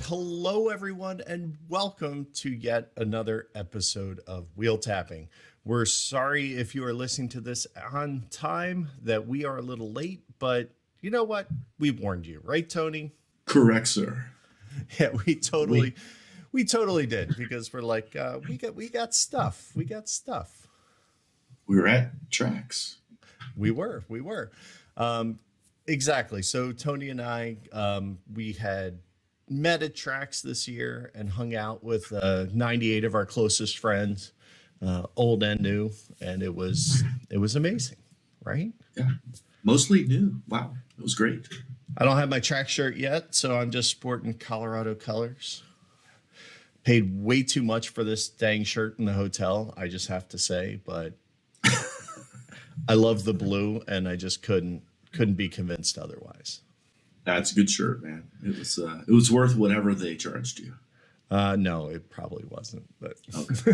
hello everyone, and welcome to yet another episode of Wheel Tapping. We're sorry if you are listening to this on time that we are a little late, but you know what? We warned you, right, Tony? Correct, sir. Yeah, we totally did, because we're like, we got stuff. We got stuff. We were at tracks. We were. Exactly. So Tony and I, we had met at tracks this year and hung out with 98 of our closest friends, old and new, and it was amazing, right? Yeah. Mostly new. Wow. It was great. I don't have my track shirt yet, so I'm just sporting Colorado colors. Paid way too much for this dang shirt in the hotel, I just have to say, but I love the blue and I just couldn't be convinced otherwise. That's a good shirt, man. It was worth whatever they charged you. No, it probably wasn't, but okay.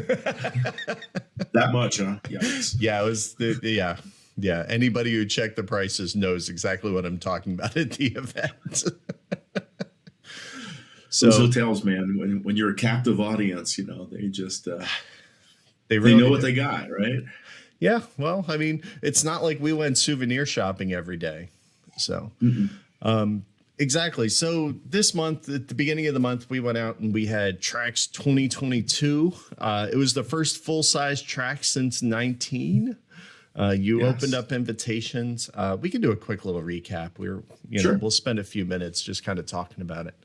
That much, huh? Yeah, it was yeah. Anybody who checked the prices knows exactly what I'm talking about at the event. So those hotels, man, when you're a captive audience, they just they really know what they got, right? Yeah, well, I mean, it's not like we went souvenir shopping every day. So, exactly. So this month, at the beginning of the month, we went out and we had Tracks 2022. It was the first full-size track since 19. You opened up invitations. We can do a quick little recap. We'll spend a few minutes just kind of talking about it.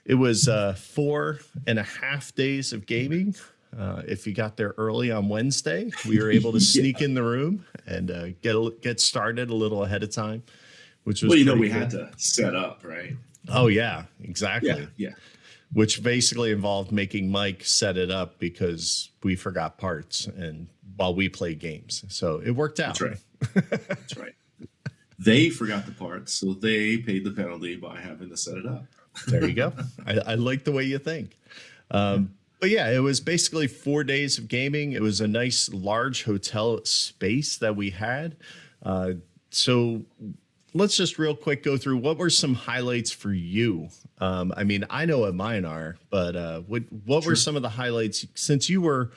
It was 4.5 days of gaming. If you got there early on Wednesday, we were able to sneak in the room and get started a little ahead of time, which was we cool. had to set up, right? Oh yeah, exactly. Yeah. Which basically involved making Mike set it up because we forgot parts and while we played games, so it worked out. That's right. That's right. They forgot the parts, so they paid the penalty by having to set it up. There you go. I like the way you think. But yeah, it was basically 4 days of gaming. It was a nice large hotel space that we had. So let's just real quick go through what were some highlights for you. I mean, I know what mine are, but what were some of the highlights since you were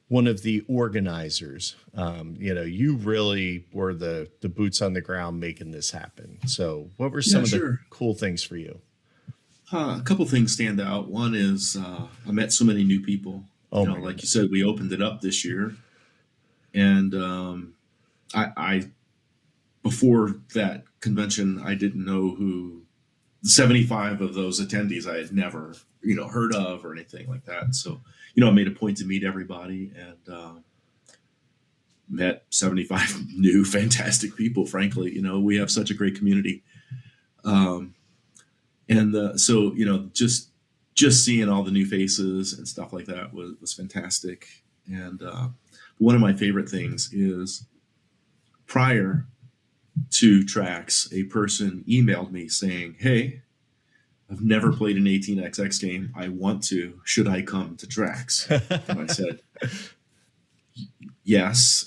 one of the organizers? You really were the boots on the ground making this happen. So what were some of the cool things for you? A couple things stand out. One is I met so many new people. Like you said, we opened it up this year, and I before that convention, I didn't know who 75 of those attendees I had never heard of or anything like that. So I made a point to meet everybody and met 75 new fantastic people. Frankly, we have such a great community. So just seeing all the new faces and stuff like that was fantastic. And one of my favorite things is prior to tracks, a person emailed me saying, "Hey, I've never played an 18xx game. I want to. Should I come to tracks?" And I said, "Yes."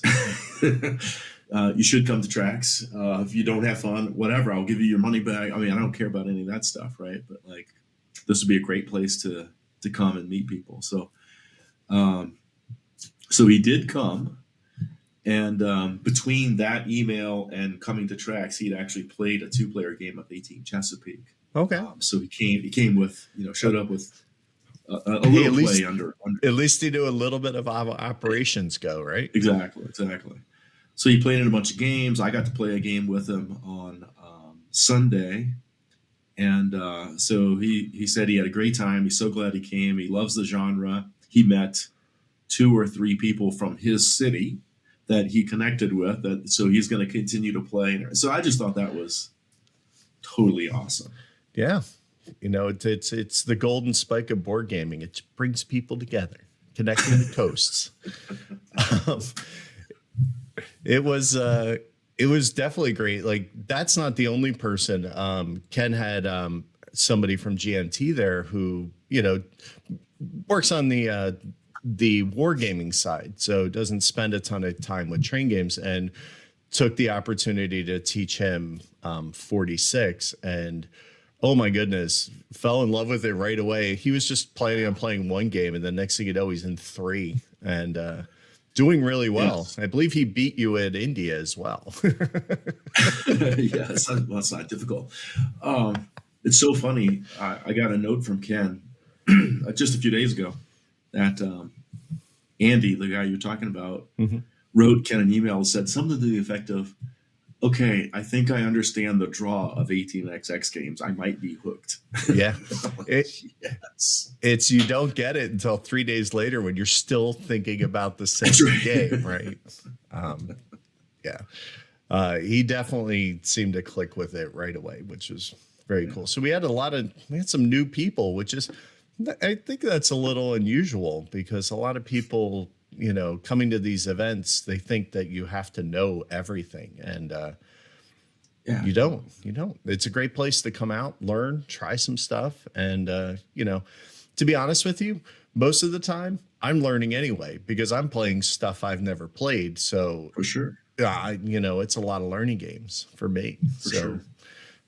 You should come to tracks. If you don't have fun, whatever, I'll give you your money back. I mean, I don't care about any of that stuff, right? But this would be a great place to come and meet people. So, so he did come, and between that email and coming to tracks, he'd actually played a 2-player game of 18 Chesapeake. Okay. So he came with, showed up with a little play under. At least he knew a little bit of how operations go, right? Exactly. So he played in a bunch of games. I got to play a game with him on Sunday. And so he said he had a great time. He's so glad he came. He loves the genre. He met 2 or 3 people from his city that he connected with. So he's going to continue to play. So I just thought that was totally awesome. Yeah. It's the golden spike of board gaming. It brings people together, connecting the coasts. It was definitely great. Like, that's not the only person. Ken had somebody from GMT there who works on the wargaming side, so doesn't spend a ton of time with train games, and took the opportunity to teach him 46. And Oh my goodness. Fell in love with it right away. He was just planning on playing one game, and the next thing you know, he's in three and doing really well. Yes. I believe he beat you at India as well. Yeah, it's not difficult. It's so funny. I got a note from Ken just a few days ago that Andy, the guy you're talking about, Mhm. wrote Ken an email and said something to the effect of, "Okay, I think I understand the draw of 18xx games. I might be hooked." Yeah. It, Yes, it's you don't get it until 3 days later when you're still thinking about the same that's right. game, right? Um, yeah. He definitely seemed to click with it right away, which was very Yeah. cool. So we had some new people, which is, I think that's a little unusual because a lot of people, coming to these events, they think that you have to know everything. And Yeah. you don't. It's a great place to come out, learn, try some stuff. And, to be honest with you, most of the time I'm learning anyway because I'm playing stuff I've never played. So For sure. it's a lot of learning games for me. For So sure.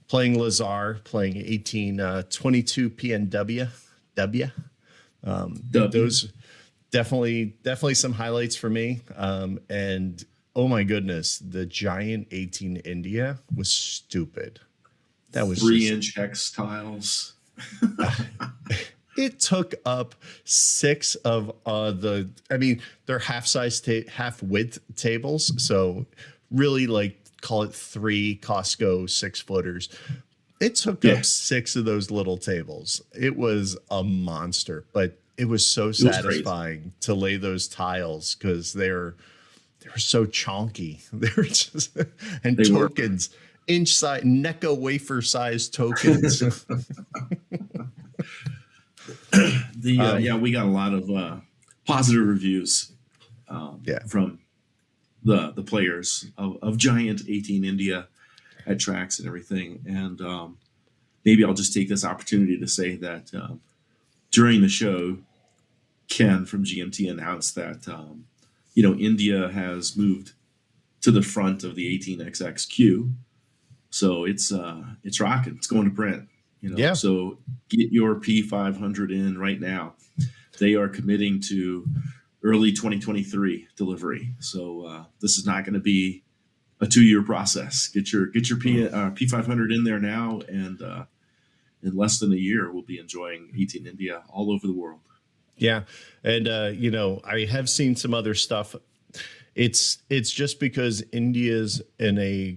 playing Lazar, playing 1822 PNW, W. those definitely some highlights for me. And oh my goodness, the giant 18 India was stupid. That was Three just, inch hex tiles. it took up six of they're half width tables. So really like call it three Costco 6-footers. It took Yeah, up six of those little tables. It was a monster, but it was so it was crazy. satisfying to lay those tiles because they were so chonky. They were just and They were. tokens, inch size, NECA wafer size tokens. Yeah, we got a lot of positive reviews Yeah. from the players of Giant 18 India at tracks and everything. And maybe I'll just take this opportunity to say that during the show, Ken from GMT announced that India has moved to the front of the 18xx queue, so it's rocking. It's going to print. Yeah. So get your P500 in right now. They are committing to early 2023 delivery. So this is not going to be a 2-year process. Get your P500 in there now, and in less than a year, we'll be enjoying 18 India all over the world. Yeah. And I have seen some other stuff. It's just because India's in a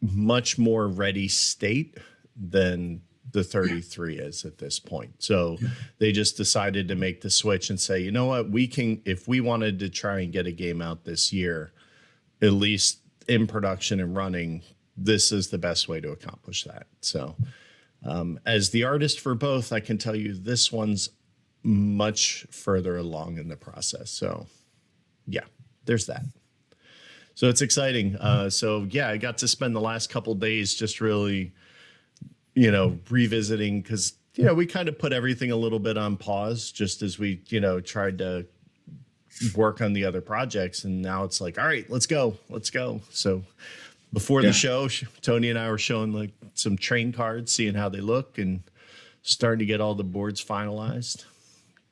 much more ready state than the 33 is at this point. So they just decided to make the switch and say, you know what, if we wanted to try and get a game out this year, at least in production and running, this is the best way to accomplish that. So as the artist for both, I can tell you this one's much further along in the process. So yeah, there's that. So it's exciting. I got to spend the last couple days just really, revisiting because, we kind of put everything a little bit on pause just as we, tried to work on the other projects. And now it's like, all right, let's go. So before the show, Tony and I were showing like some train cards, seeing how they look and starting to get all the boards finalized,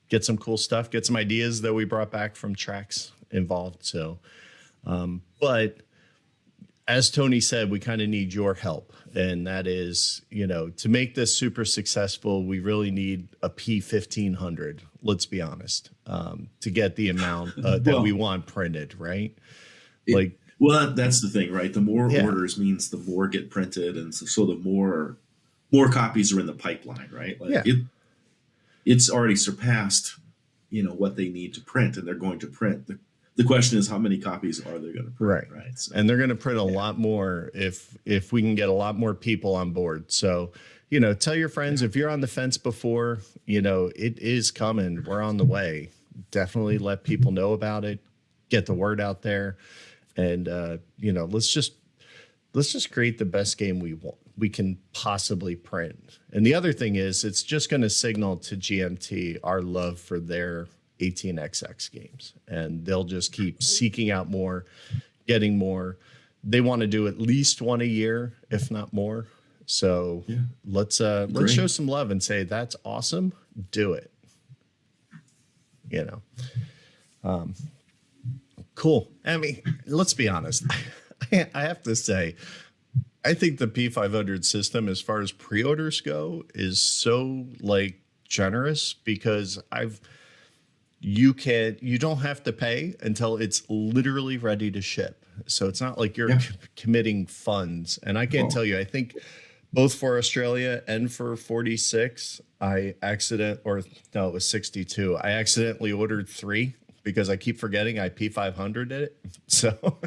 get some cool stuff, get some ideas that we brought back from tracks involved. So, but as Tony said, we kind of need your help. And that is, to make this super successful, we really need a P1500, let's be honest, to get the amount that we want printed, right? That's the thing, right? The more orders means the more get printed. And so the more copies are in the pipeline, right? It's already surpassed, what they need to print, and they're going to print. The question is, how many copies are they going to print? Right. So, and they're going to print a lot more if we can get a lot more people on board. So, tell your friends if you're on the fence before, it is coming. We're on the way. Definitely let people know about it. Get the word out there, and let's just create the best game we can possibly print. And the other thing is, it's just going to signal to GMT our love for their 18xx games, and they'll just keep seeking out more, getting more. They want to do at least one a year, if not more. So let's show some love and say that's awesome. Do it. Cool. I mean, let's be honest. I have to say, I think the P500 system, as far as pre-orders go, is so like generous because you don't have to pay until it's literally ready to ship. So it's not like you're committing funds. And I can't tell you, I think both for Australia and for 46, it was 62. I accidentally ordered 3 because I keep forgetting I P500 it. So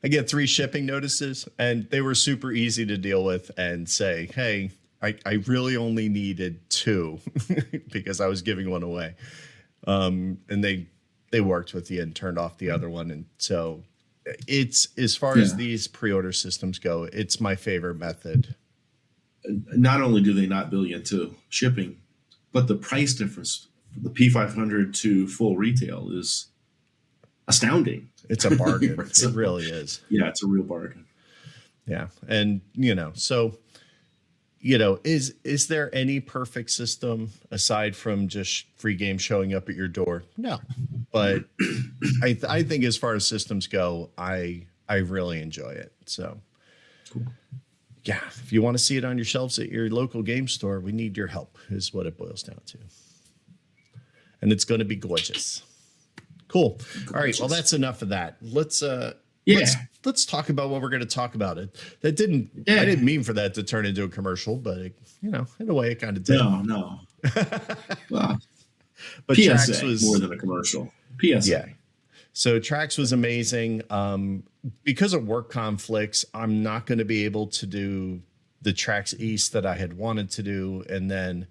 I get 3 shipping notices, and they were super easy to deal with and say, hey, I really only needed 2 because I was giving one away. And they worked with you and turned off the other one. And so it's, as far as these pre-order systems go, it's my favorite method. Not only do they not bill you into shipping, but the price difference for the P500 to full retail is astounding. It's a bargain. It really is. Yeah, it's a real bargain. Yeah. And, so, is there any perfect system aside from just free games showing up at your door? No. But I think as far as systems go, I really enjoy it. So, cool. Yeah, if you want to see it on your shelves at your local game store, we need your help, is what it boils down to. And it's going to be gorgeous. Cool. All right. Well, that's enough of that. Let's talk about what we're going to talk about. I didn't mean for that to turn into a commercial, but in a way it kind of did. No. Well, but PSA Trax was more than a commercial. PSA. Yeah. So Trax was amazing. Because of work conflicts, I'm not going to be able to do the Trax East that I had wanted to do, and then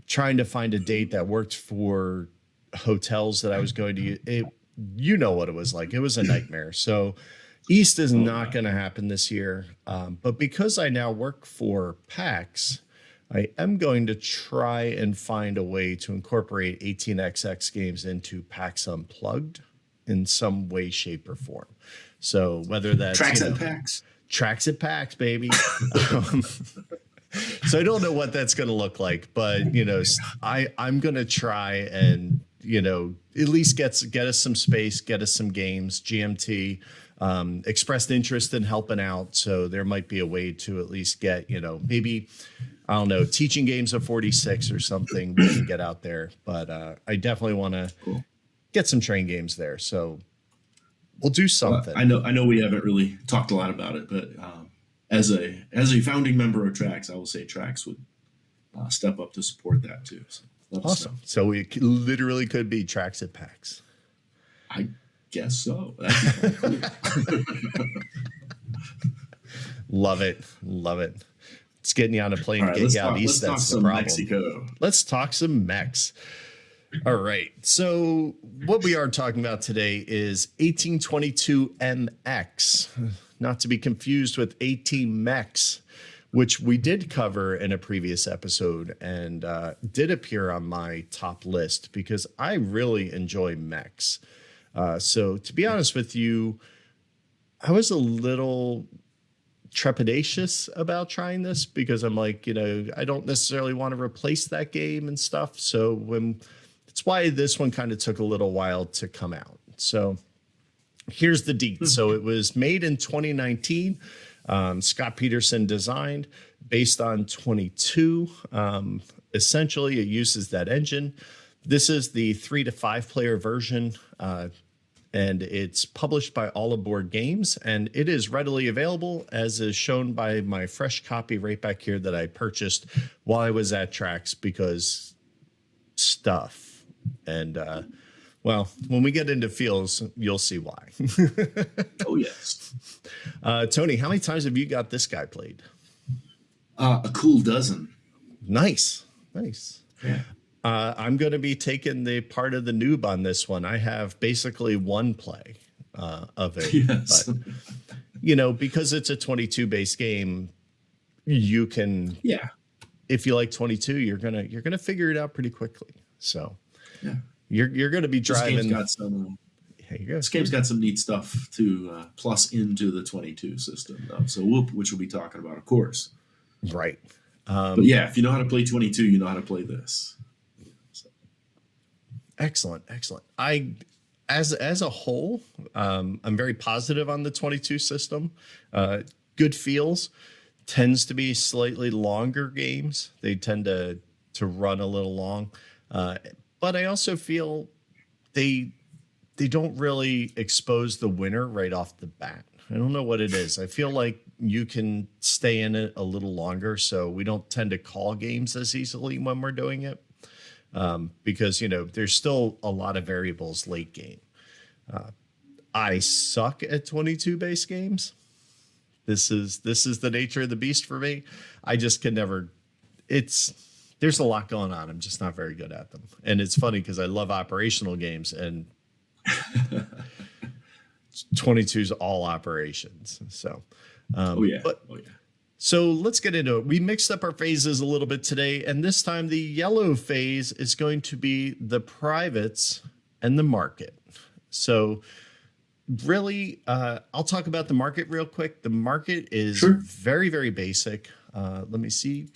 trying to find a date that worked for hotels that I was going to use. What it was like. It was a nightmare. So East is not going to happen this year. But because I now work for PAX, I am going to try and find a way to incorporate 18XX games into PAX Unplugged in some way, shape, or form. So whether that's Tracks at PAX, baby. So I don't know what that's going to look like, but I'm going to try and at least get us some space, get us some games. GMT expressed interest in helping out, so there might be a way to at least get maybe, I don't know, teaching games of 46 or something we can get out there. But I definitely want to get some train games there. So we'll do something. I know we haven't really talked a lot about it, but as a founding member of Trax, I will say Trax would step up to support that too. So awesome. So we literally could be Trax at PAX. I guess so. That'd be cool. Love it. It's getting you on a plane, get you out east. That's the problem. Mexico. Let's talk some mechs. All right. So what we are talking about today is 1822 MX, not to be confused with 18 mechs, which we did cover in a previous episode and did appear on my top list because I really enjoy mechs. So to be honest with you, I was a little trepidatious about trying this because I'm like, I don't necessarily want to replace that game and stuff. So that's why this one kind of took a little while to come out. So here's the deed. So it was made in 2019. Scott Peterson designed based on 22. Essentially, it uses that engine. This is the 3 to 5 player version, and it's published by All Aboard Games, and it is readily available, as is shown by my fresh copy right back here that I purchased while I was at Trax because stuff. And when we get into feels, you'll see why. Oh, yes. Tony, how many times have you got this guy played? A cool dozen. Nice. Yeah. I'm going to be taking the part of the noob on this one. I have basically one play of it. Yes. But, because it's a 22 base game, you can, if you like 22, you're gonna figure it out pretty quickly. So you're going to be driving. This game's got some neat stuff to plus into the 22 system, though. So which we'll be talking about, of course. Right. But yeah, if you know how to play 22, you know how to play this. So. Excellent. As a whole, I'm very positive on the 22 system. Good feels. Tends to be slightly longer games. They tend to run a little long. But I also feel they don't really expose the winner right off the bat. I don't know what it is. I feel like you can stay in it a little longer, so we don't tend to call games as easily when we're doing it, because there's still a lot of variables late game. I suck at 22 base games. This is the nature of the beast for me. I just can never. There's a lot going on. I'm just not very good at them, and it's funny because I love operational games and. 22's all operations. So, So let's get into it. We mixed up our phases a little bit today, and this time the yellow phase is going to be the privates and the market. So really, I'll talk about the market real quick. The market is very, very basic. Let me see.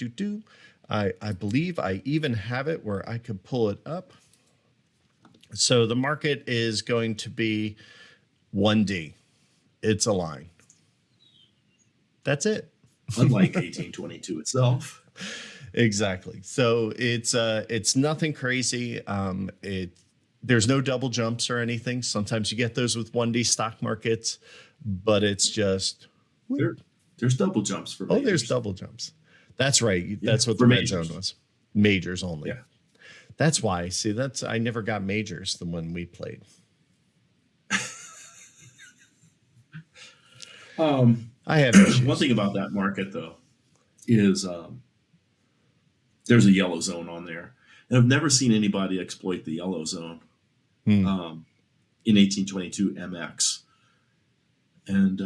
I believe I even have it where I could pull it up. So the market is going to be 1D. It's a line. That's it. Unlike 1822 itself. Exactly. So it's nothing crazy. There's no double jumps or anything. Sometimes you get those with 1D stock markets, but it's just there's double jumps for majors. Oh, there's double jumps. That's right. That's what the red zone was. Majors only. Yeah. That's why. See, I never got majors the one we played. I have issues. One thing about that market though is there's a yellow zone on there, and I've never seen anybody exploit the yellow zone in 1822 MX. And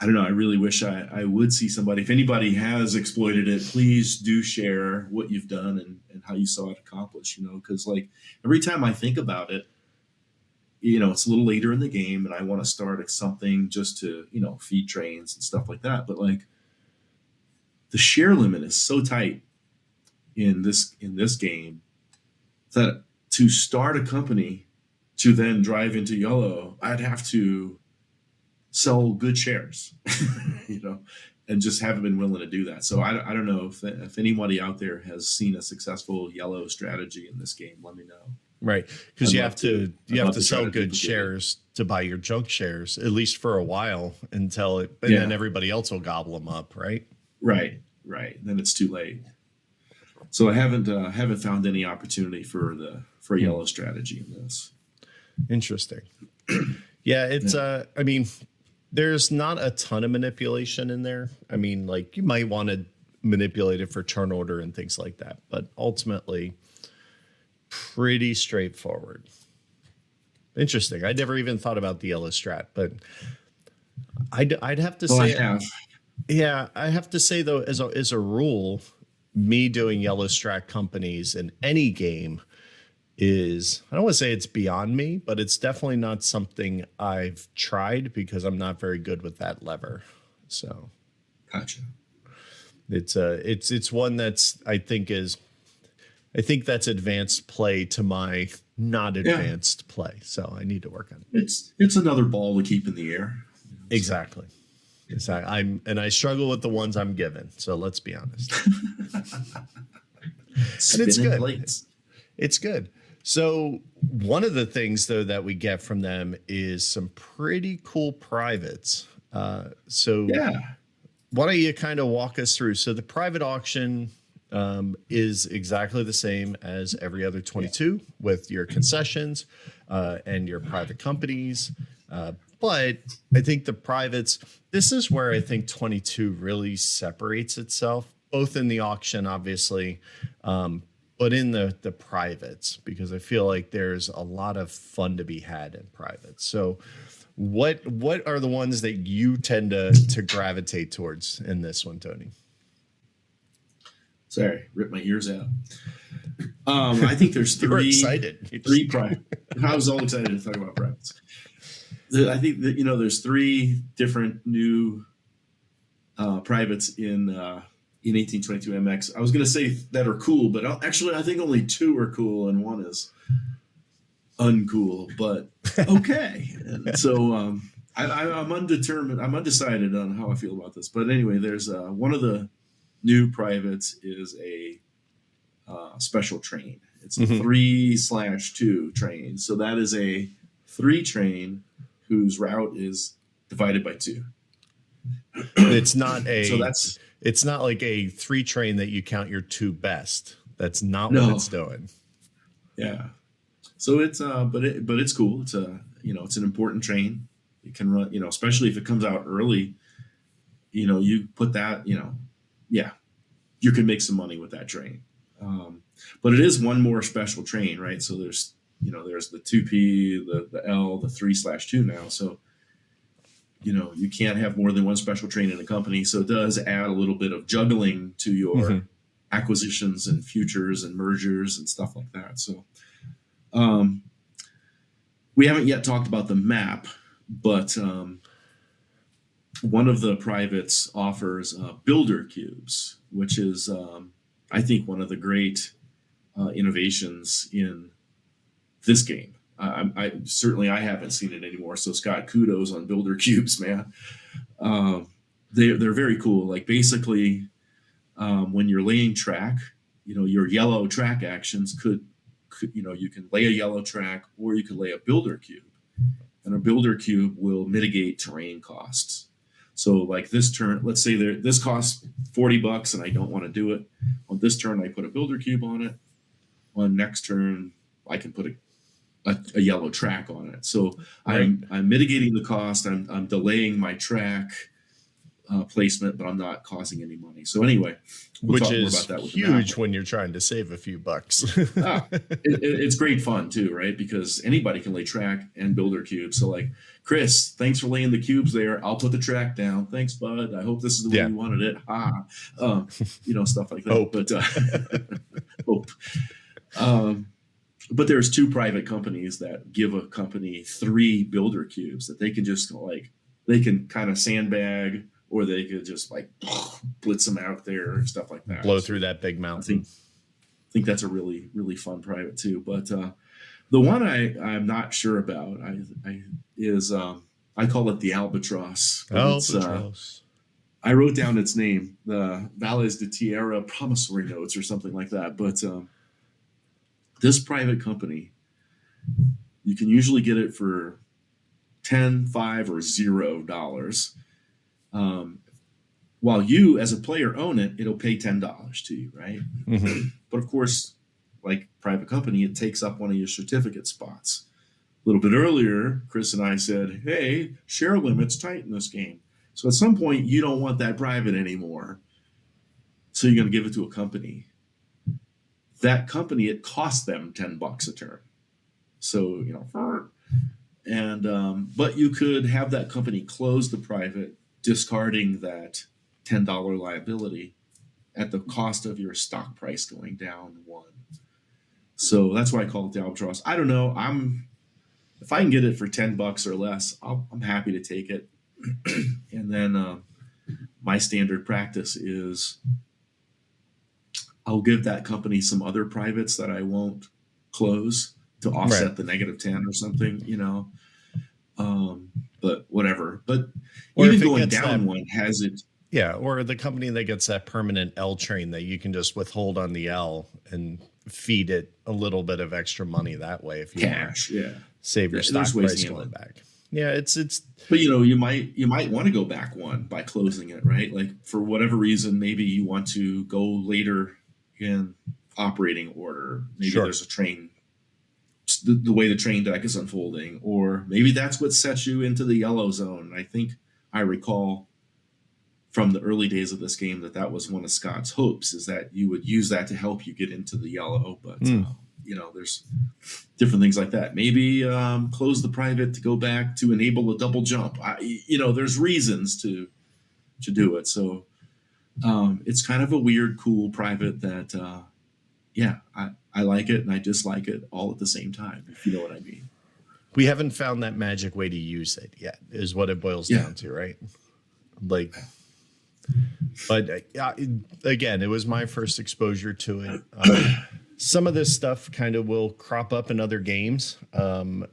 I don't know. I really wish I would see somebody. If anybody has exploited it, please do share what you've done and how you saw it accomplished. Because like every time I think about it, it's a little later in the game, and I want to start something just to feed trains and stuff like that. But like the share limit is so tight in this game that to start a company to then drive into yellow, I'd have to sell good shares, and just haven't been willing to do that. So I don't know if anybody out there has seen a successful yellow strategy in this game. Let me know. Right, because you have to sell good shares to buy your junk shares, at least for a while until then everybody else will gobble them up. Right. Then it's too late. So I haven't found any opportunity for a yellow strategy in this. Interesting. Yeah, it's I mean, there's not a ton of manipulation in there. I mean, like you might want to manipulate it for turn order and things like that, but ultimately pretty straightforward. Interesting. I never even thought about the yellow strat, but I'd have to say, I have to say though, as a rule, me doing yellow strat companies in any game is, I don't want to say it's beyond me, but it's definitely not something I've tried because I'm not very good with that lever. So, gotcha. It's one that's I think that's advanced play to my not advanced play. So I need to work on it. It's another ball to keep in the air. Exactly. I struggle with the ones I'm given. So let's be honest. And it's good. Plates. It's good. So one of the things though that we get from them is some pretty cool privates. Why don't you kind of walk us through? So the private auction is exactly the same as every other 22 with your concessions and your private companies. But I think the privates, this is where I think 22 really separates itself, both in the auction, obviously, but in the privates, because I feel like there's a lot of fun to be had in privates. So what are the ones that you tend to gravitate towards in this one, Tony? Sorry, ripped my ears out. I think there's three. You were excited. Three private. I was all excited to talk about privates. I think that there's three different new privates in 1822 MX. I was going to say that are cool, but actually I think only 2 are cool and 1 is uncool, but okay. And so I'm undetermined. I'm undecided on how I feel about this. But anyway, there's one of the new privates is a special train. It's a 3/2 train. So that is a 3 train whose route is divided by 2. It's not it's not like a 3 train that you count your 2 best. That's not what it's doing. Yeah. So it's but it's cool. It's it's an important train. It can run, especially if it comes out early, you put that, you can make some money with that train. But it is one more special train, right? So there's the 2P, the L, the 3/2 now. So, you can't have more than one special train in a company. So it does add a little bit of juggling to your acquisitions and futures and mergers and stuff like that. So, we haven't yet talked about the map, but one of the privates offers builder cubes, which is, I think, one of the great innovations in this game. I certainly I haven't seen it anymore. So Scott, kudos on builder cubes, man. They're very cool. Like basically, when you're laying track, your yellow track actions could you can lay a yellow track or you could lay a builder cube, and a builder cube will mitigate terrain costs. So like this turn, let's say this costs $40 and I don't want to do it. On this turn, I put a builder cube on it. On next turn, I can put a yellow track on it. So right. I'm mitigating the cost. I'm delaying my track placement, but I'm not causing any money. So anyway, we'll talk more about that with huge when you're trying to save a few bucks. It's great fun too, right? Because anybody can lay track and builder cubes. So like, Chris, thanks for laying the cubes there. I'll put the track down. Thanks, bud. I hope this is the way you wanted it. Stuff like that. Hope. But hope. But there's 2 private companies that give a company 3 builder cubes that they can just they can kind of sandbag, or they could just blitz them out there and stuff like that. Blow through that big mountain. I think that's a really, really fun private too. But the one I'm not sure about is I call it the Albatross. Albatross. I wrote down its name, the Valles de Tierra Promissory Notes or something like that. But this private company, you can usually get it for $10, $5, or $0. While you as a player own it, it'll pay $10 to you, right? But of course, like private company, it takes up one of your certificate spots. A little bit earlier, Chris and I said, hey, share limits tight in this game. So at some point, you don't want that private anymore. So you're going to give it to a company. That company, it costs them $10 a turn. So, and but you could have that company close the private, discarding that $10 liability at the cost of your stock price going down 1. So that's why I call it the Albatross. I don't know. If I can get it for $10 or less, I'm happy to take it. And then my standard practice is I'll give that company some other privates that I won't close to offset the -10 or something, but whatever. But or even going down one has it. Yeah, or the company that gets that permanent L train that you can just withhold on the L and feed it a little bit of extra money that way if you cash, save your stock price going back. Yeah, it's. But you might want to go back one by closing it, right? Like for whatever reason, maybe you want to go later in operating order. Maybe there's a train, the way the train deck is unfolding, or maybe that's what sets you into the yellow zone. I think I recall from the early days of this game that was one of Scott's hopes, is that you would use that to help you get into the yellow. But there's different things like that. Maybe close the private to go back to enable a double jump. There's reasons to do it. So it's kind of a weird, cool private that, I like it and I dislike it all at the same time, if you know what I mean. We haven't found that magic way to use it yet, is what it boils down to, right? Like, But again, it was my first exposure to it. Some of this stuff kind of will crop up in other games. I'm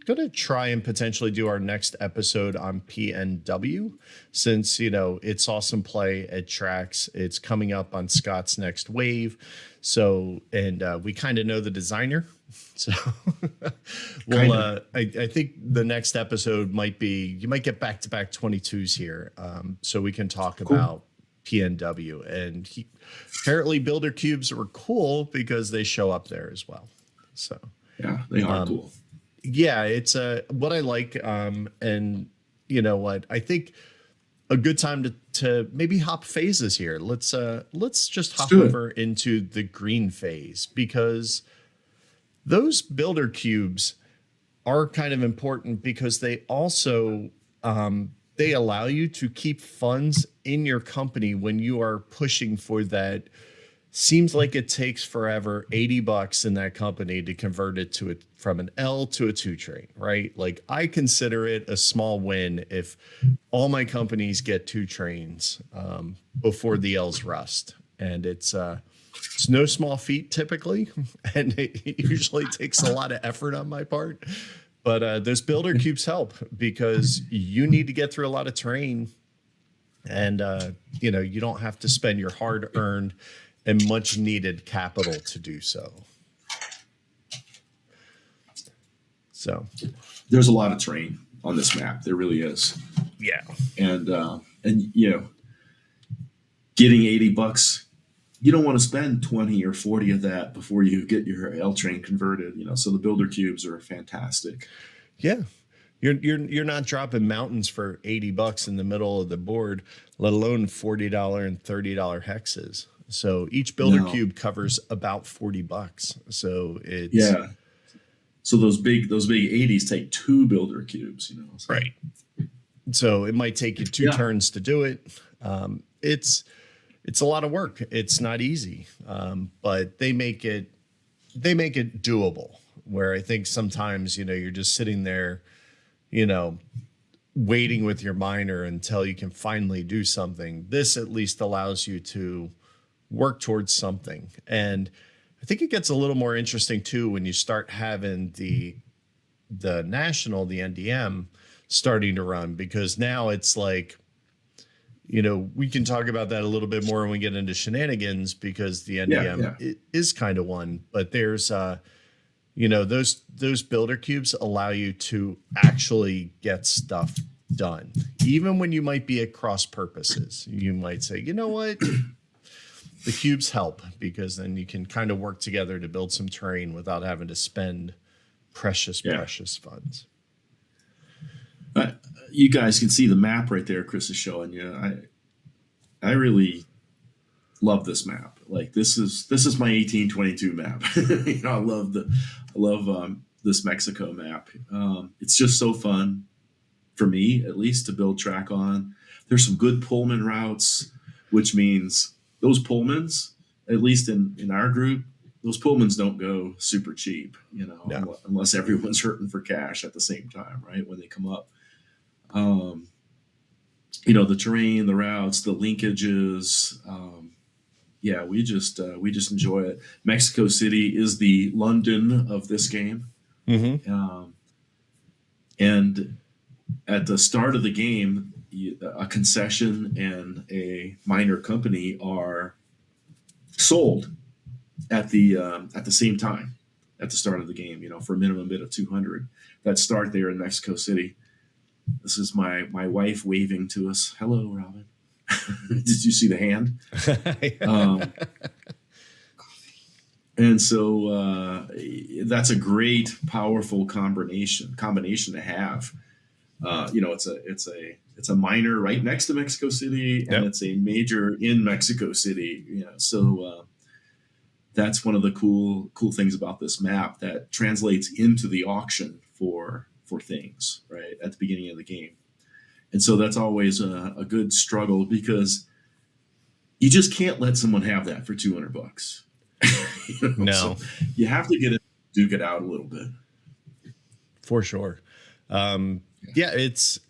gonna try and potentially do our next episode on PNW, since it's awesome play at Trax. It's coming up on Scott's next wave, so we kind of know the designer, so I think the next episode you might get back-to-back 22s here, so we can talk about PNW. And apparently builder cubes were cool because they show up there as well. So yeah, they are cool. Yeah, it's what I like. And you know what? I think a good time to maybe hop phases here. Let's just hop over into the green phase, because those builder cubes are kind of important because they also they allow you to keep funds in your company when you are pushing for that. Seems like it takes forever, $80 in that company to convert it from an L to a 2 train, right? Like, I consider it a small win if all my companies get 2 trains before the L's rust. And it's no small feat typically, and it usually takes a lot of effort on my part. But those builder cubes help because you need to get through a lot of terrain, and you don't have to spend your hard-earned and much needed capital to do so. So there's a lot of terrain on this map. There really is. Yeah. And getting $80, you don't want to spend 20 or 40 of that before you get your L train converted, so the builder cubes are fantastic. Yeah. You're not dropping mountains for $80 in the middle of the board, let alone $40 and $30 hexes. So each builder cube covers about $40. So it's So those big 80s take 2 builder cubes, so. Right. So it might take you 2 turns to do it. It's a lot of work. It's not easy, but they make it doable. Where I think sometimes you're just sitting there, waiting with your miner until you can finally do something. This at least allows you to work towards something. And I think it gets a little more interesting too when you start having the national, the NDM starting to run, because now it's like, we can talk about that a little bit more when we get into shenanigans, because the NDM is kind of one, but there's those builder cubes allow you to actually get stuff done. Even when you might be at cross purposes, you might say, you know what? The cubes help, because then you can kind of work together to build some terrain without having to spend precious funds. You guys can see the map right there Chris is showing you. I really love this map. Like, this is my 1822 map. I love this Mexico map. It's just so fun for me, at least, to build track on. There's some good Pullman routes, which means those Pullmans, at least in our group, those Pullmans don't go super cheap, unless everyone's hurting for cash at the same time, right? When they come up, the terrain, the routes, the linkages. We just enjoy it. Mexico City is the London of this game. Mm-hmm. And at the start of the game, a concession and a minor company are sold at the same time at the start of the game, for a minimum bid of 200 that start there in Mexico City. This is my wife waving to us. Hello, Robin. Did you see the hand? And so that's a great, powerful combination to have. It's a minor right next to Mexico City, and it's a major in Mexico City. So that's one of the cool things about this map that translates into the auction for things right at the beginning of the game. And so that's always a good struggle, because you just can't let someone have that for $200. No, so you have to duke it out a little bit. For sure. And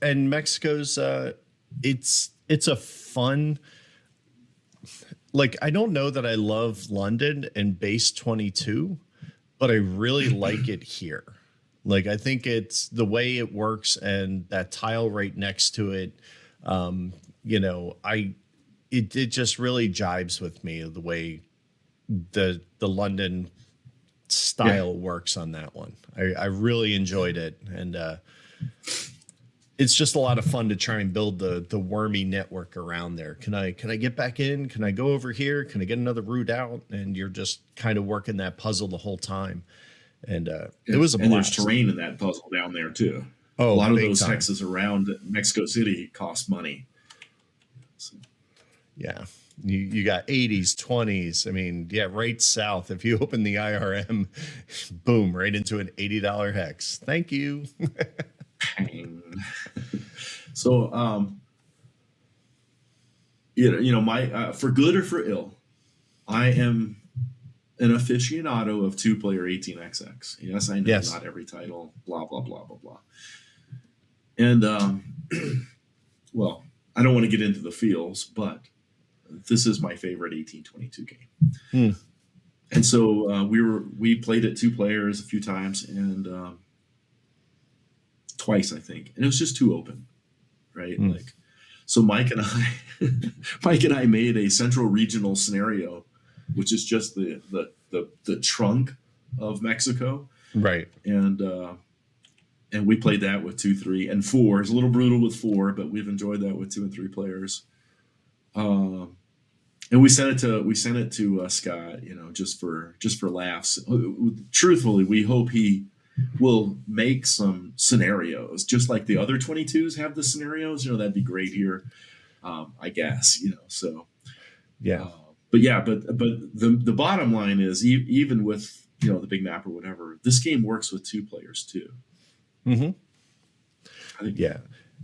Mexico's it's a fun, like, I don't know that I love London and base 22, but I really like it here. Like, I think it's the way it works and that tile right next to it. You know, it just really jibes with me the way the London style works on that one. I really enjoyed it, and it's just a lot of fun to try and build the wormy network around there. Can I get back in? Can I go over here? Can I get another route out? And you're just kind of working that puzzle the whole time. And it was a blast. And there's terrain in that puzzle down there too. Oh, a lot of those hexes around Mexico City cost money. So. Yeah. You got 80s, 20s. I mean, yeah, right south. If you open the IRM, boom, right into an $80 hex. Thank you. So, you know, my for good or for ill, I am an aficionado of 2-player 18xx. Yes, I know not every title, blah blah blah blah blah. And well, I don't want to get into the feels, but this is my favorite 1822 game. And so we played it 2 players a few times, and twice I think, and it was just too open, right? Like, so Mike and I made a central regional scenario, which is just the trunk of Mexico, right? And we played that with 2, 3, and 4. It's a little brutal with 4, but we've enjoyed that with 2 and 3 players. And we sent it to Scott, you know, just for laughs. Truthfully, we hope he will make some scenarios, just like the other 22s have the scenarios. You know, that'd be great here, I guess. You know, so yeah. But the bottom line is, even with, you know, the big map or whatever, this game works with 2 players too. Mm-hmm. I think, yeah,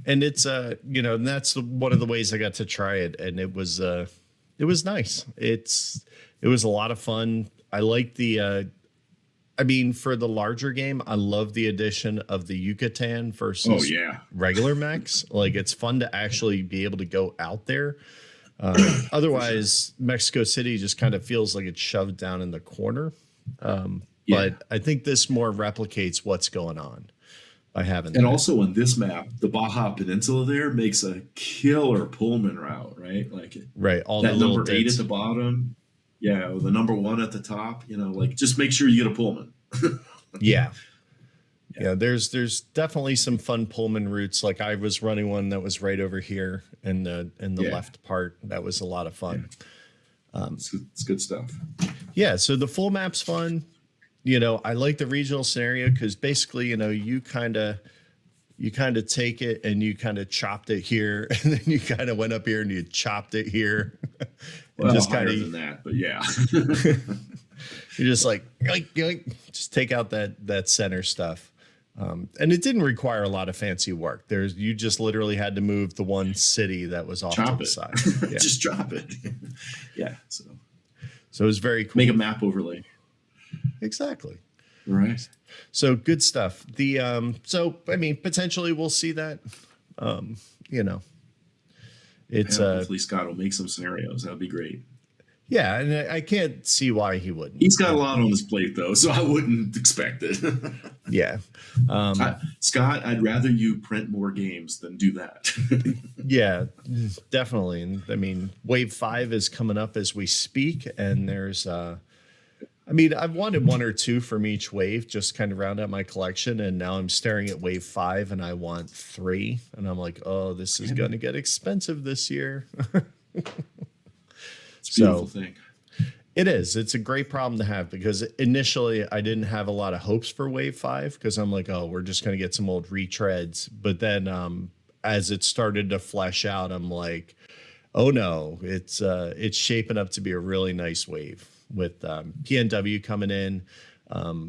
and it's you know, and that's one of the ways I got to try it, and it was nice. It was a lot of fun. I like the I mean, for the larger game, I love the addition of the Yucatan versus regular mechs. Like, it's fun to actually be able to go out there. Otherwise, Mexico City just kind of feels like it's shoved down in the corner. But I think this more replicates what's going on by having. And also on this map, the Baja Peninsula there makes a killer Pullman route, right? Like, right, all that the little number 8 at the bottom, or the number 1 at the top. You know, like, just make sure you get a Pullman. Yeah, there's definitely some fun Pullman routes. Like, I was running one that was right over here in the left part. That was a lot of fun. It's good stuff. Yeah, so the full map's fun. You know, I like the regional scenario because basically, you know, you kind of take it and you kind of chopped it here, and then you kind of went up here and you chopped it here. Well, just kind of than that, but yeah. You're just like, yoink, just take out that center stuff. And it didn't require a lot of fancy work. You just literally had to move the one city that was off to the side. Yeah. Just drop it. Yeah. So it was very cool. Make a map overlay. Exactly. Right. So good stuff. So I mean, potentially we'll see that. You know, it's hopefully Scott will make some scenarios. That'd be great. Yeah, and I can't see why he wouldn't. He's got a lot on his plate, though, so I wouldn't expect it. Yeah. Scott, I'd rather you print more games than do that. Yeah, definitely. And I mean, Wave 5 is coming up as we speak, and there's I mean, I've wanted 1 or 2 from each wave, just kind of round out my collection, and now I'm staring at Wave 5 and I want 3, and I'm like, oh, this is going to get expensive this year. It's a beautiful thing. It is. It's a great problem to have, because initially I didn't have a lot of hopes for Wave 5, because I'm like, oh, we're just going to get some old retreads. But then as it started to flesh out, I'm like, oh no, it's shaping up to be a really nice wave with PNW coming in.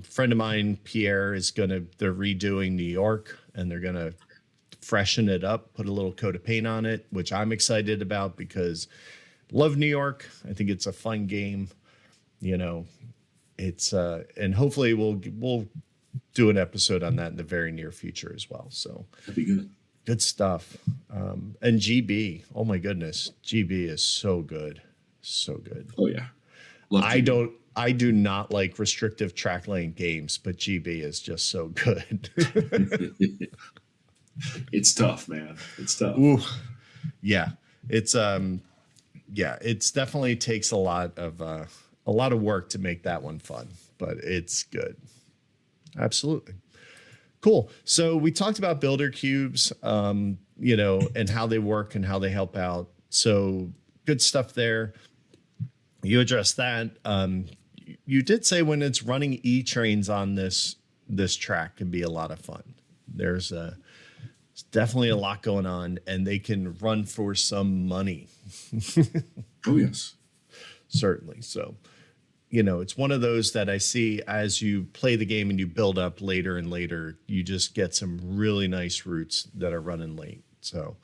Friend of mine, Pierre, they're redoing New York, and they're going to freshen it up, put a little coat of paint on it, which I'm excited about because love New York. I think it's a fun game. You know, it's and hopefully we'll do an episode on that in the very near future as well. So that'd be good. Good stuff. And GB, oh my goodness, GB is so good. So good. Oh yeah. Love GB. I do not like restrictive track lane games, but GB is just so good. It's tough, man. It's tough. Ooh, yeah. It's definitely takes a lot of work to make that one fun, but it's good. Absolutely. Cool. So we talked about builder cubes, and how they work and how they help out. So good stuff there. You addressed that. You did say when it's running E-trains on this track can be a lot of fun. There's definitely a lot going on, and they can run for some money. Oh yes, certainly. So, it's one of those that I see as you play the game and you build up later and later, you just get some really nice routes that are running late. So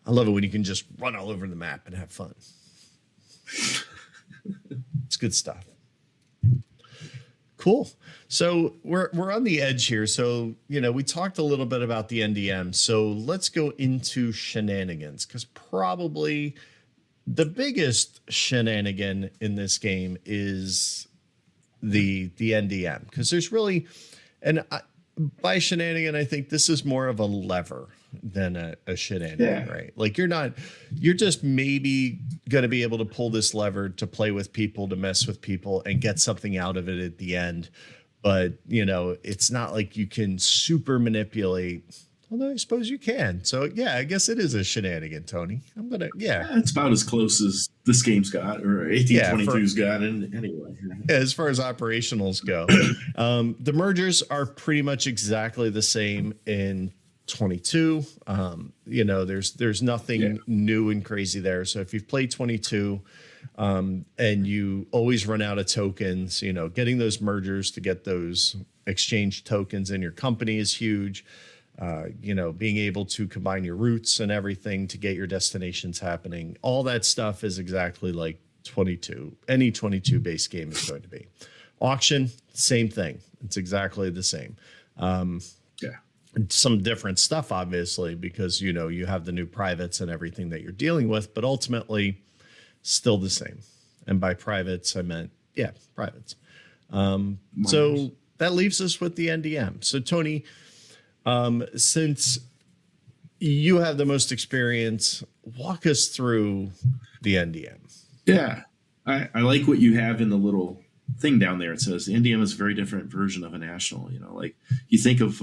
I love it when you can just run all over the map and have fun. It's good stuff. Cool. So we're on the edge here. So, we talked a little bit about the NDM. So let's go into shenanigans, because probably the biggest shenanigan in this game is the NDM, because there's really, by shenanigan, I think this is more of a lever than a shenanigan, right? Like you're just maybe going to be able to pull this lever to play with people, to mess with people and get something out of it at the end. But, it's not like you can super manipulate. Although I suppose you can. So, yeah, I guess it is a shenanigan, Tony. It's about as close as this game's got, or 1822's got anyway. As far as operationals go. The mergers are pretty much exactly the same in 22. There's nothing new and crazy there. So if you've played 22 and you always run out of tokens, getting those mergers to get those exchange tokens in your company is huge. Being able to combine your routes and everything to get your destinations happening. All that stuff is exactly like 22. Any 22 base game is going to be. Auction, same thing. It's exactly the same. Some different stuff, obviously, because, you have the new privates and everything that you're dealing with, but ultimately still the same. And by privates, I meant, privates. So that leaves us with the NDM. So, Tony, since you have the most experience, walk us through the NDM. Yeah, I like what you have in the little thing down there. It says the NDM is a very different version of a national. Like you think of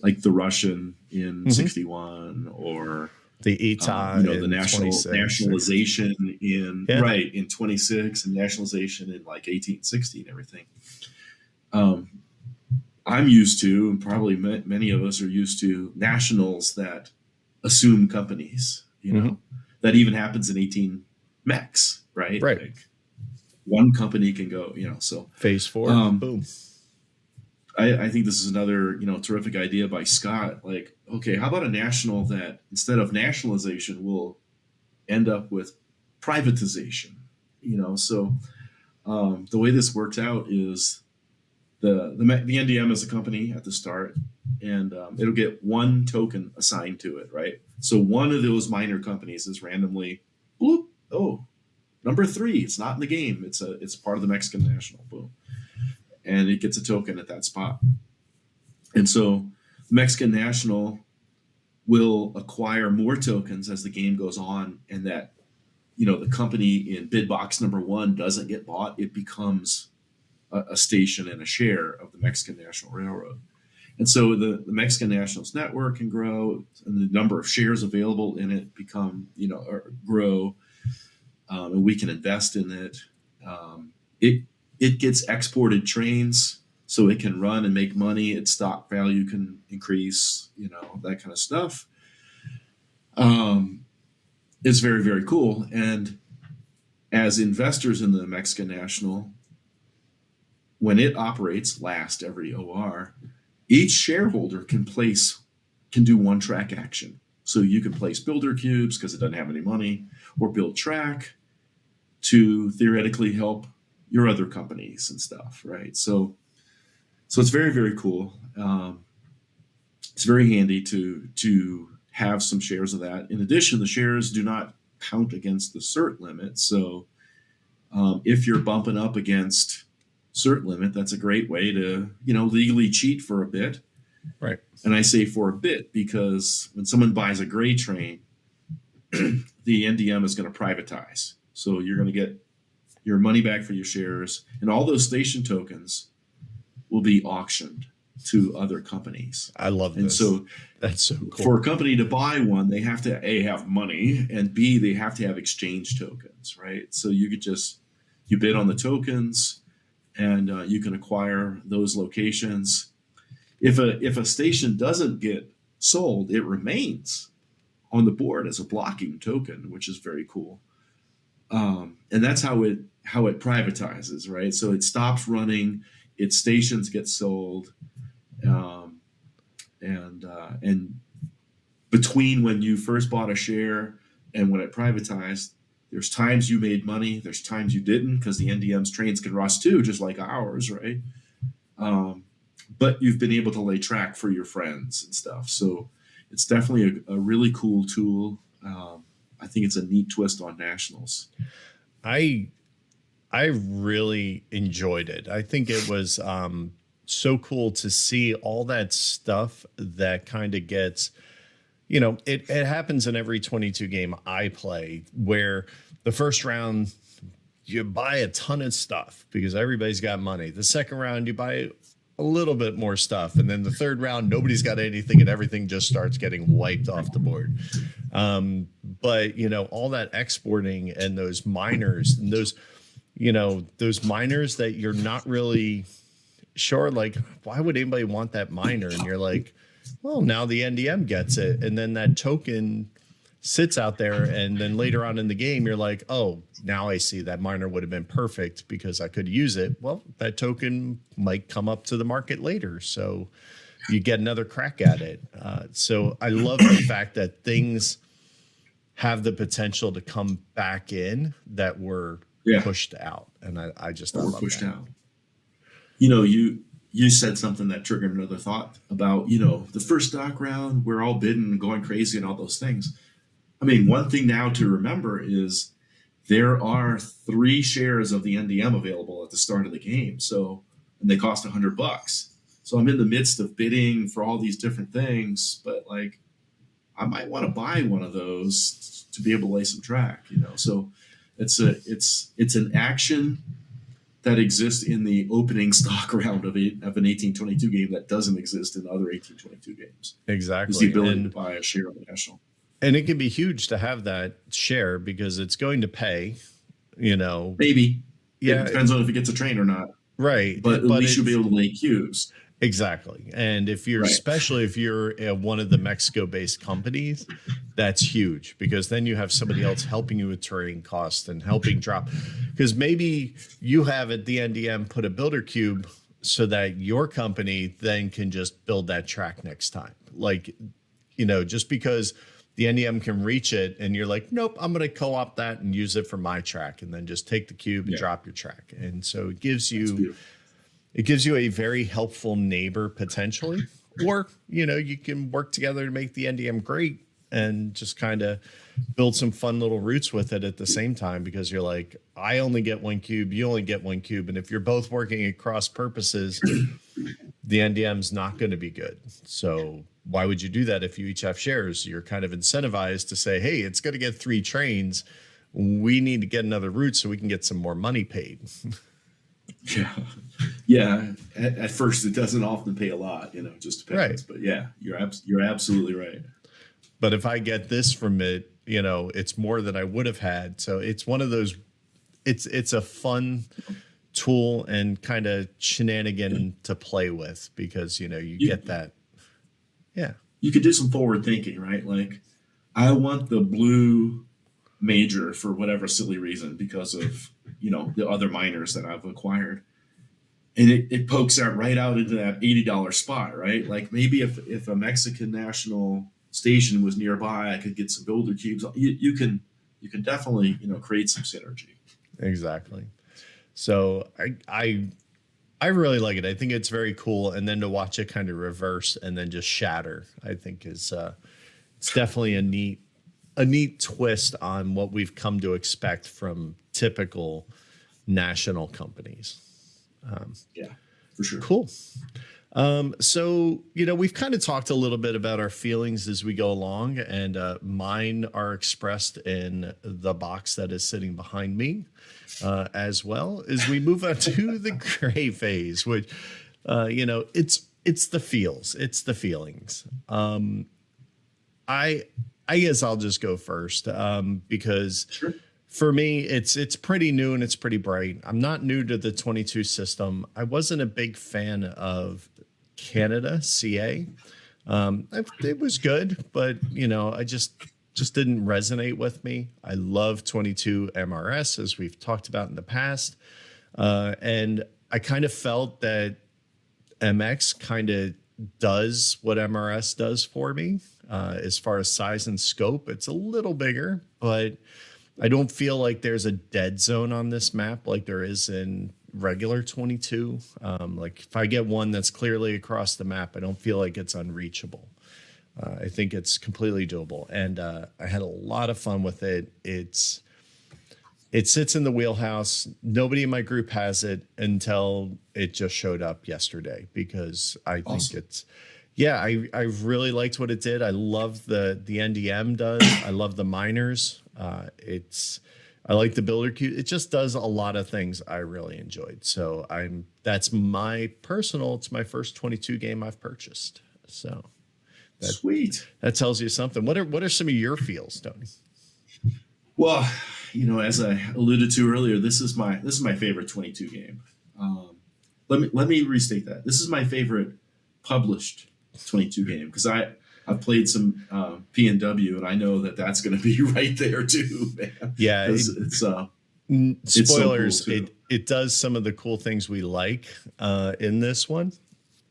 like the Russian in 61 or the ETA, the nationalization in 26 and nationalization in like 1860 and everything. I'm used to, and probably many of us are used to, nationals that assume companies, that even happens in 18 mechs, right? Right. Like one company can go, so. Phase 4, boom. I think this is another, terrific idea by Scott. Like, okay, how about a national that instead of nationalization will end up with privatization, So the way this works out is the NDM is a company at the start, and it'll get one token assigned to it, right? So one of those minor companies is randomly, bloop, number 3. It's not in the game. It's part of the Mexican national, boom, and it gets a token at that spot. And so the Mexican national will acquire more tokens as the game goes on, and that the company in bid box number 1 doesn't get bought. It becomes a station and a share of the Mexican National Railroad. And so the Mexican Nationals network can grow, and the number of shares available in it grow, and we can invest in it. It gets exported trains, so it can run and make money. Its stock value can increase, that kind of stuff. It's very, very cool. And as investors in the Mexican National, when it operates last every OR, each shareholder can do one track action. So you can place builder cubes because it doesn't have any money, or build track to theoretically help your other companies and stuff, right? So it's very, very cool. it's very handy to have some shares of that. In addition, the shares do not count against the cert limit. So if you're bumping up against cert limit, that's a great way to, legally cheat for a bit. Right. And I say for a bit because when someone buys a gray train, the NDM is going to privatize. So you're going to get your money back for your shares, and all those station tokens will be auctioned to other companies. I love this. And so that's so cool. For a company to buy one, they have to A, have money, and B, they have to have exchange tokens, right? So you bid on the tokens, and you can acquire those locations. If a station doesn't get sold, it remains on the board as a blocking token, which is very cool. And that's how it privatizes, right? So it stops running, its stations get sold, and between when you first bought a share and when it privatized, there's times you made money, there's times you didn't, because the NDM's trains can rust too, just like ours, right? But you've been able to lay track for your friends and stuff. So it's definitely a really cool tool. I think it's a neat twist on nationals. I really enjoyed it. I think it was so cool to see all that stuff that kind of gets, it happens in every 22 game I play, where the first round you buy a ton of stuff because everybody's got money. The second round you buy a little bit more stuff. And then the third round, nobody's got anything and everything just starts getting wiped off the board. But, all that exporting and those miners and those miners that you're not really sure, like, why would anybody want that miner? And you're like, well, now the NDM gets it. And then that token sits out there. And then later on in the game, you're like, oh, now I see that miner would have been perfect because I could use it. Well, that token might come up to the market later. So you get another crack at it. So I love the fact that things have the potential to come back in that were pushed out. And I just love pushed that. Out. You said something that triggered another thought about, the first stock round, we're all bidding and going crazy and all those things. I mean, one thing now to remember is there are 3 shares of the NDM available at the start of the game. And they cost $100. So I'm in the midst of bidding for all these different things, but like, I might want to buy one of those to be able to lay some track, So it's an action that exists in the opening stock round of an 1822 game that doesn't exist in other 1822 games. Exactly. It's the ability to buy a share of the national. And it can be huge to have that share because it's going to pay, Maybe. Yeah. It depends on if it gets a train or not. Right. But at least you'll be able to lay queues. Exactly. And if you're, especially if you're one of the Mexico-based companies, that's huge because then you have somebody else helping you with terrain costs and helping drop. Because maybe you have at the NDM put a builder cube so that your company then can just build that track next time. Like, just because the NDM can reach it and you're like, nope, I'm going to co-opt that and use it for my track and then just take the cube and drop your track. And so it gives you a very helpful neighbor potentially, or, you can work together to make the NDM great and just kind of build some fun little routes with it at the same time, because you're like, I only get 1 cube, you only get 1 cube. And if you're both working at cross purposes, the NDM's not going to be good. So why would you do that if you each have shares? You're kind of incentivized to say, hey, it's going to get 3 trains. We need to get another route so we can get some more money paid. Yeah. At first, it doesn't often pay a lot. It just depends. Right. But yeah, you're absolutely right. But if I get this from it, it's more than I would have had. So it's one of those. It's a fun tool and kind of shenanigan to play with because you get that. Yeah. You could do some forward thinking, right? Like, I want the blue major for whatever silly reason because of the other miners that I've acquired, and it pokes out right out into that $80 spot, right? Like maybe if a Mexican national station was nearby, I could get some builder cubes. You can definitely create some synergy. Exactly. So I I really like it. I think it's very cool. And then to watch it kind of reverse and then just shatter, I think is it's definitely a neat twist on what we've come to expect from typical national companies. Yeah, for sure. Cool. So, we've kind of talked a little bit about our feelings as we go along, and mine are expressed in the box that is sitting behind me, as well as we move on to the gray phase, which, it's the feels, it's the feelings. I guess I'll just go first, because Sure. for me, it's pretty new and it's pretty bright. I'm not new to the 22 system. I wasn't a big fan of Canada CA. It was good, but I just didn't resonate with me. I love 22 MRS, as we've talked about in the past, and I kind of felt that MX kind of does what MRS does for me, as far as size and scope. It's a little bigger, but I don't feel like there's a dead zone on this map like there is in regular 22. Like if I get one that's clearly across the map, I don't feel like it's unreachable. I think it's completely doable, and I had a lot of fun with it. It sits in the wheelhouse. Nobody in my group has it until it just showed up yesterday, because I think it's, yeah, I really liked what it did. I love the NDM does. I love the miners. I like the builder queue. It just does a lot of things I really enjoyed. So it's my first 22 game I've purchased. So Sweet. That tells you something. What are some of your feels, Tony? Well, as I alluded to earlier, this is my favorite 22 game. Let me restate that. This is my favorite published 22 game, because I've played some P&W, and I know that that's going to be right there too, man. Yeah, it's spoilers. So cool, it does some of the cool things we like in this one.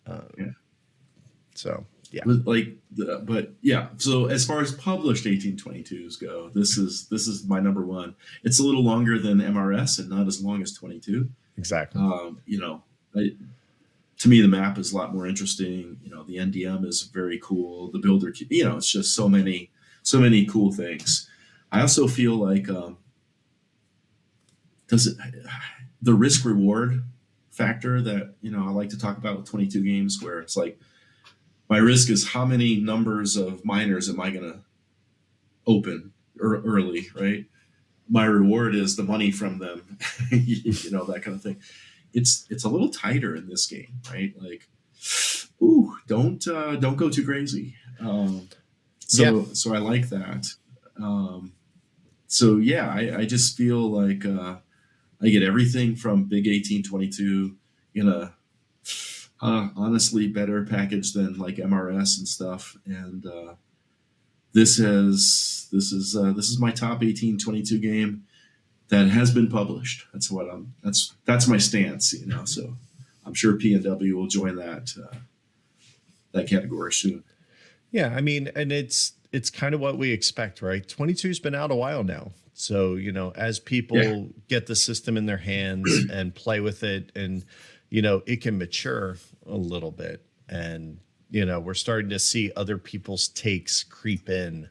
Yeah. So yeah, but yeah. So as far as published 1822s go, this is my number one. It's a little longer than MRS and not as long as 22. Exactly. To me, the map is a lot more interesting. The NDM is very cool. The builder, it's just so many cool things. I also feel like the risk reward factor that I like to talk about with 22 games, where it's like my risk is how many numbers of miners am I going to open early, right? My reward is the money from them, that kind of thing. It's a little tighter in this game, right? Like, don't go too crazy. So I like that. I just feel like I get everything from Big 1822 in a honestly better package than like MRS and stuff. And this is my top 1822 game that has been published. That's my stance, So I'm sure P&W will join that category soon. Yeah, I mean, and it's kind of what we expect, right? 22's been out a while now. So, as people get the system in their hands and play with it, and, it can mature a little bit. And, we're starting to see other people's takes creep in,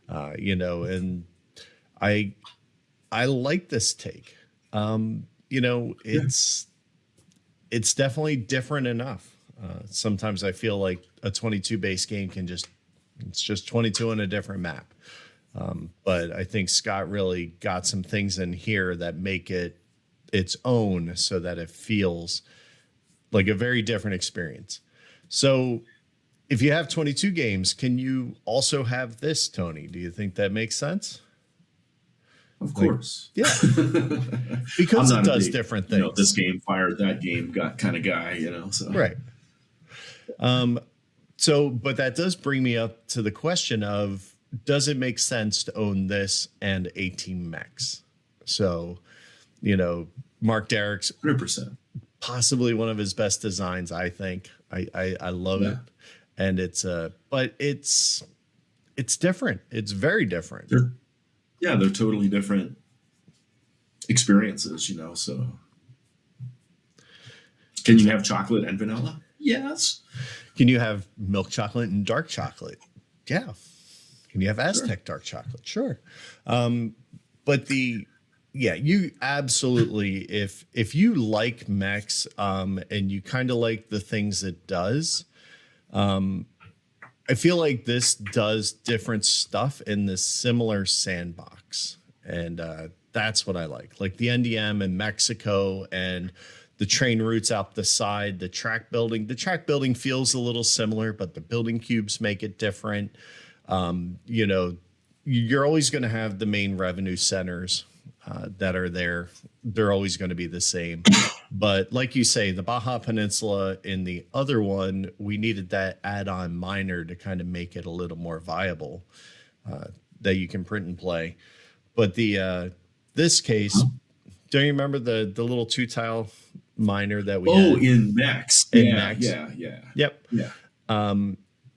and I like this take. It's definitely different enough. Sometimes I feel like a 22 base game it's just 22 on a different map. But I think Scott really got some things in here that make it its own, so that it feels like a very different experience. So if you have 22 games, can you also have this, Tony? Do you think that makes sense? Of course. Yeah. Because it does different things. This game fired, that game got kind of guy, so. Right. But that does bring me up to the question of, does it make sense to own this and 18 mechs? So, Mark Derrick's 100%. Possibly one of his best designs, I think. I love it. And but it's different. It's very different. They're totally different experiences, so Can you have chocolate and vanilla? Yes. Can you have milk chocolate and dark chocolate? Yeah. Can you have Aztec dark chocolate? Sure. But you absolutely, if you like Mex, and you kind of like the things it does, I feel like this does different stuff in this similar sandbox. And that's what I like the NDM in Mexico and the train routes out the side, the track building. The track building feels a little similar, but the building cubes make it different. You're always going to have the main revenue centers that are there. They're always going to be the same. But like you say, the Baja Peninsula in the other one, we needed that add-on miner to kind of make it a little more viable that you can print and play. But this case, don't you remember the little 2-tile miner that we had? In Max. Yep. Yeah.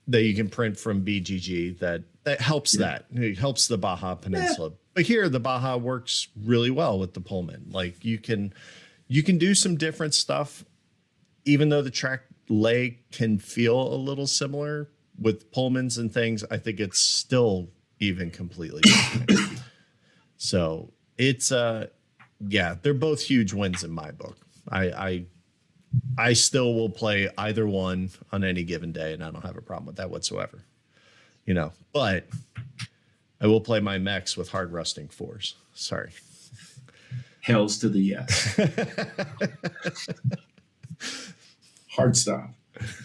That you can print from BGG that helps that. It helps the Baja Peninsula. But here the Baja works really well with the Pullman. Like you can do some different stuff, even though the track lay can feel a little similar with Pullmans and things. I think it's still even completely different. So it's they're both huge wins in my book. I still will play either one on any given day, and I don't have a problem with that whatsoever. But I will play my mechs with hard rusting 4s. Sorry. Hells to the yes. Hard stop.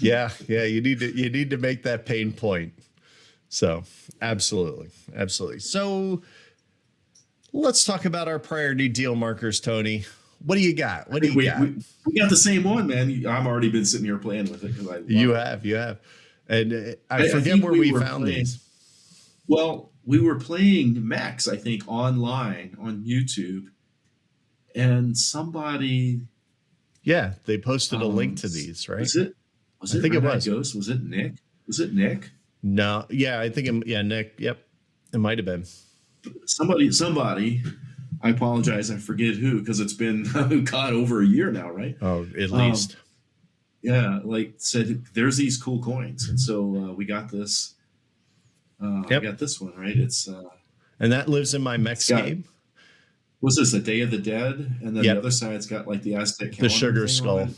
Yeah. You need to make that pain point. So absolutely. So let's talk about our priority deal markers, Tony. What do you got? We got the same one, man. I've already been sitting here playing with it because you have. And I forget where we found these. Well, we were playing Max, I think, online on YouTube, and somebody. Yeah, they posted a link to these, right? Was it? I think it was. Ghost? Was it Nick? Was it Nick? No. Yeah, I think. Nick. Yep, it might have been. Somebody. I apologize. I forget who, because it's been over a year now, right? Oh, at least. Said there's these cool coins, and so we got this. I got this one, right? It's and that lives in my Mex game. Was this a Day of the Dead? And then the other side's got like the Aztec calendar, the sugar skull.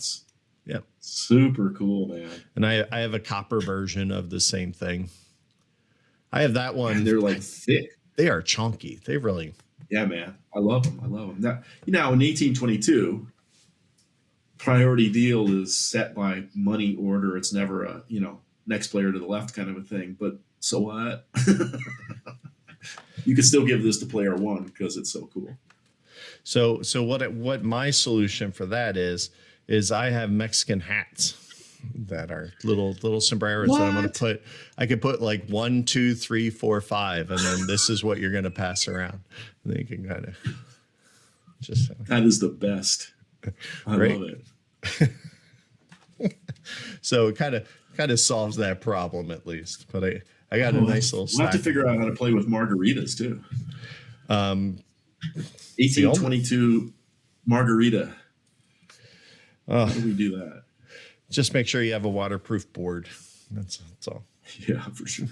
Yep, super cool, man. And I have a copper version of the same thing. I have that one. And they're like thick. They are chunky. They really. Yeah, man. I love them. Now, in 1822, priority deal is set by money order. It's never a, next player to the left kind of a thing. But so what? You can still give this to player 1 because it's so cool. So what my solution for that is I have Mexican hats that are little sombreros that I'm going to put. I could put like 1, 2, 3, 4, 5, and then this is what you're going to pass around. And then you can kind of just. That is the best. I love it. So it kind of solves that problem at least. But I got a nice little. We'll have to figure out how to play with margaritas too. 1822 margarita. How do we do that? Just make sure you have a waterproof board. That's all. Yeah, for sure.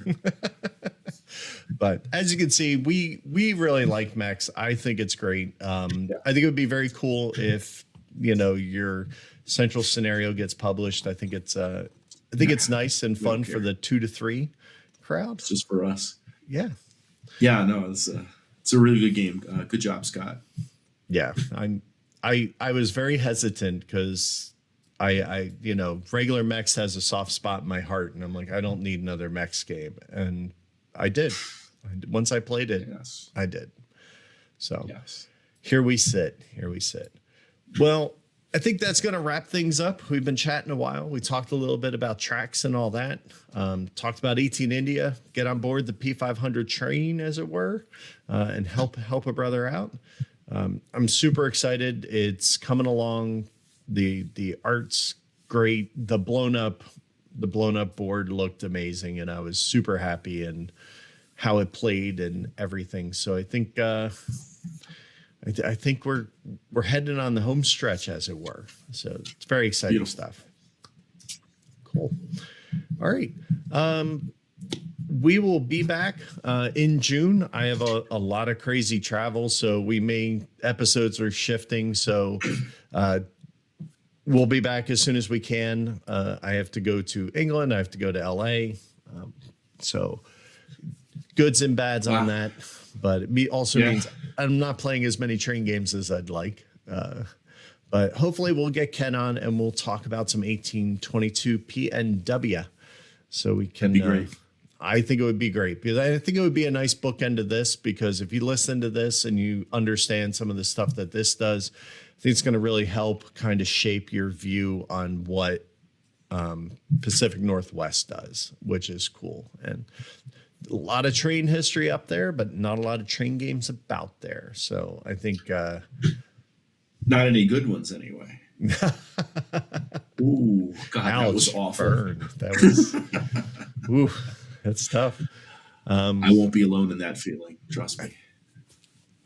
But as you can see, we really like Mex. I think it's great. I think it would be very cool if your central scenario gets published. I think it's nice and fun for the 2 to 3 crowd. It's just for us. Yeah. Yeah. No, it's a really good game. Good job, Scott. Yeah, I was very hesitant because. I regular Mex has a soft spot in my heart, and I'm like, I don't need another Mex game, and I did. Once I played it, I did. So here we sit. Well, I think that's going to wrap things up. We've been chatting a while. We talked a little bit about tracks and all that. Talked about 18 India. Get on board the P500 train, as it were, and help a brother out. I'm super excited. It's coming along. The art's great. The blown up board looked amazing, and I was super happy and how it played and everything. So I think I think we're heading on the home stretch, as it were. So it's very exciting Beautiful stuff. Cool. All right. We will be back in June. I have a lot of crazy travel, so episodes are shifting. So we'll be back as soon as we can. I have to go to England. I have to go to LA. So goods and bads on that. But it also means I'm not playing as many train games as I'd like. But hopefully we'll get Ken on and we'll talk about some 1822 PNW. So we can. That'd be great. I think it would be great because I think it would be a nice bookend to this, because if you listen to this and you understand some of the stuff that this does, I think it's going to really help kind of shape your view on what Pacific Northwest does, which is cool. And a lot of train history up there, but not a lot of train games about there. So I think not any good ones anyway. Ooh, God, ouch, that was awful. Burn. That was ooh, that's tough. I won't be alone in that feeling. Trust me.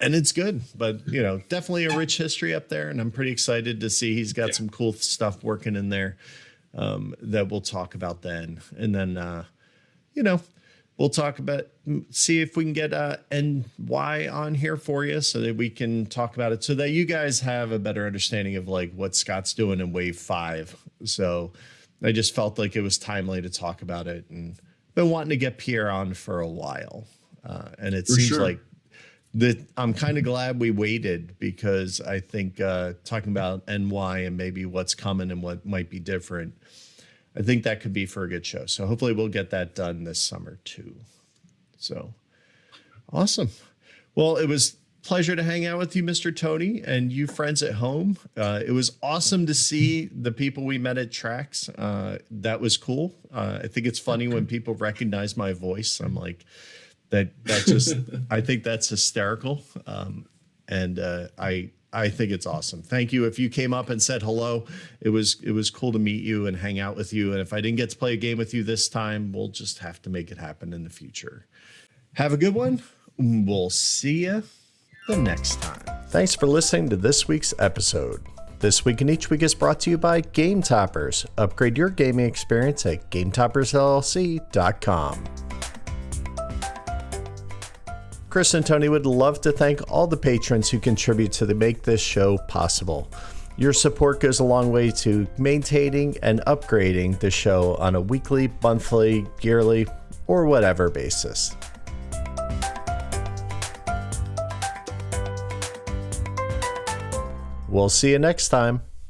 And it's good, but definitely a rich history up there. And I'm pretty excited to see he's got some cool stuff working in there that we'll talk about then. And then, we'll talk about, see if we can get NY on here for you so that we can talk about it, so that you guys have a better understanding of like what Scott's doing in Wave 5. So I just felt like it was timely to talk about it, and been wanting to get Pierre on for a while. And it seems like I'm kind of glad we waited, because I think talking about NY and maybe what's coming and what might be different, I think that could be for a good show. So hopefully we'll get that done this summer too. So awesome. Well, it was a pleasure to hang out with you, Mr. Tony, and you friends at home. It was awesome to see the people we met at Trax. That was cool. I think it's funny when people recognize my voice. I'm like, that just, I think that's hysterical. I think it's awesome. Thank you. If you came up and said hello, it was cool to meet you and hang out with you. And if I didn't get to play a game with you this time, we'll just have to make it happen in the future. Have a good one. We'll see you the next time. Thanks for listening to this week's episode. This Week and Each Week is brought to you by Game Toppers. Upgrade your gaming experience at GameToppersLLC.com. Chris and Tony would love to thank all the patrons who contribute to make this show possible. Your support goes a long way to maintaining and upgrading the show on a weekly, monthly, yearly, or whatever basis. We'll see you next time.